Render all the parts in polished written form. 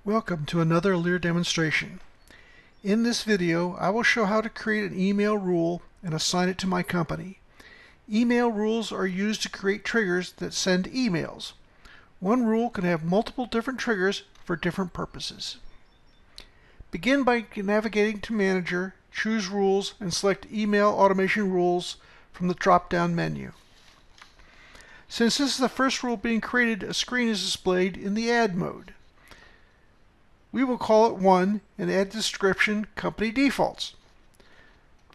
Welcome to another Lear demonstration. In this video, I will show how to create an email rule and assign it to my company. Email rules are used to create triggers that send emails. One rule can have multiple different triggers for different purposes. Begin by navigating to Manager, choose Rules, and select Email Automation Rules from the drop-down menu. Since this is the first rule being created, a screen is displayed in the Add mode. We will call it 1 and add the description Company Defaults.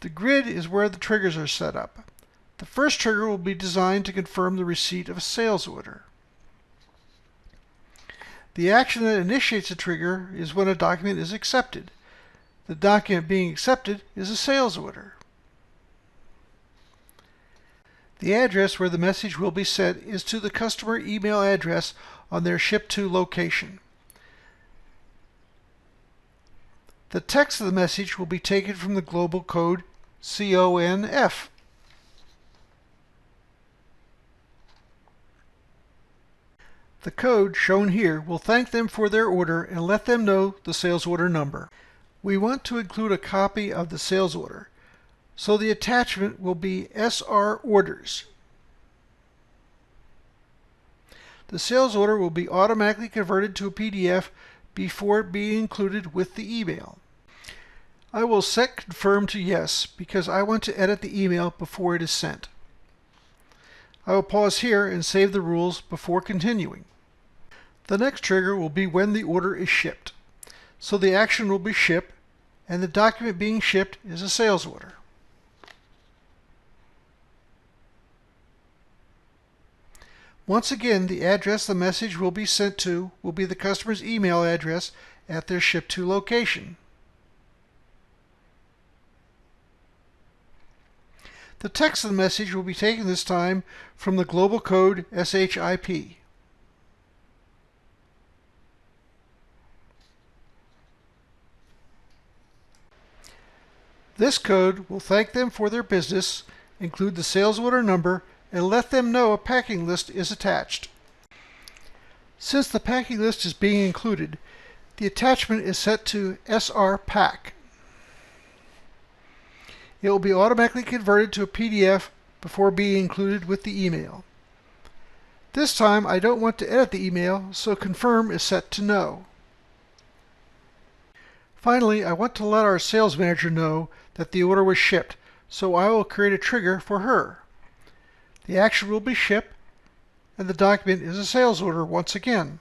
The grid is where the triggers are set up. The first trigger will be designed to confirm the receipt of a sales order. The action that initiates a trigger is when a document is accepted. The document being accepted is a sales order. The address where the message will be sent is to the customer email address on their ship-to location. The text of the message will be taken from the global code CONF. The code shown here will thank them for their order and let them know the sales order number. We want to include a copy of the sales order, so the attachment will be SR Orders. The sales order will be automatically converted to a PDF before being included with the email. I will set Confirm to Yes because I want to edit the email before it is sent. I will pause here and save the rules before continuing. The next trigger will be when the order is shipped. So the action will be Ship, and the document being shipped is a sales order. Once again, the address the message will be sent to will be the customer's email address at their ship-to location. The text of the message will be taken this time from the global code SHIP. This code will thank them for their business, include the sales order number, and let them know a packing list is attached. Since the packing list is being included, the attachment is set to SR Pack. It will be automatically converted to a PDF before being included with the email. This time I don't want to edit the email, so Confirm is set to No. Finally, I want to let our sales manager know that the order was shipped, so I will create a trigger for her. The action will be Ship, and the document is a sales order once again.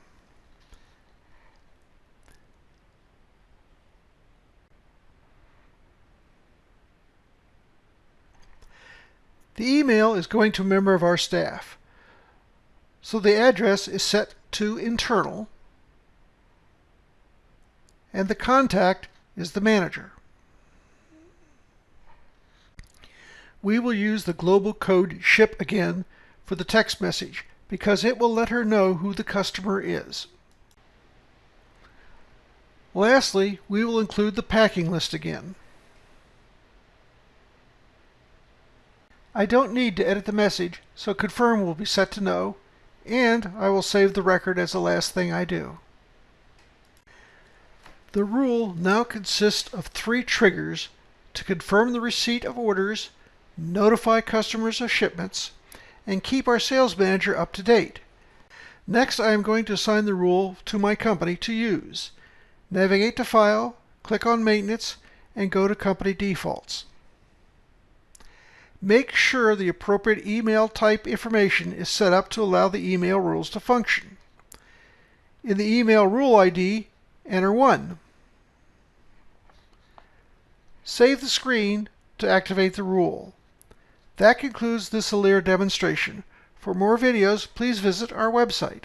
The email is going to a member of our staff, so the address is set to Internal, and the contact is the manager. We will use the global code SHIP again for the text message because it will let her know who the customer is. Lastly, we will include the packing list again. I don't need to edit the message, so Confirm will be set to No, and I will save the record as the last thing I do. The rule now consists of 3 triggers to confirm the receipt of orders, notify customers of shipments, and keep our sales manager up to date. Next, I am going to assign the rule to my company to use. Navigate to File, click on Maintenance, and go to Company Defaults. Make sure the appropriate email type information is set up to allow the email rules to function. In the email rule ID, enter 1. Save the screen to activate the rule. That concludes this Lear demonstration. For more videos, please visit our website.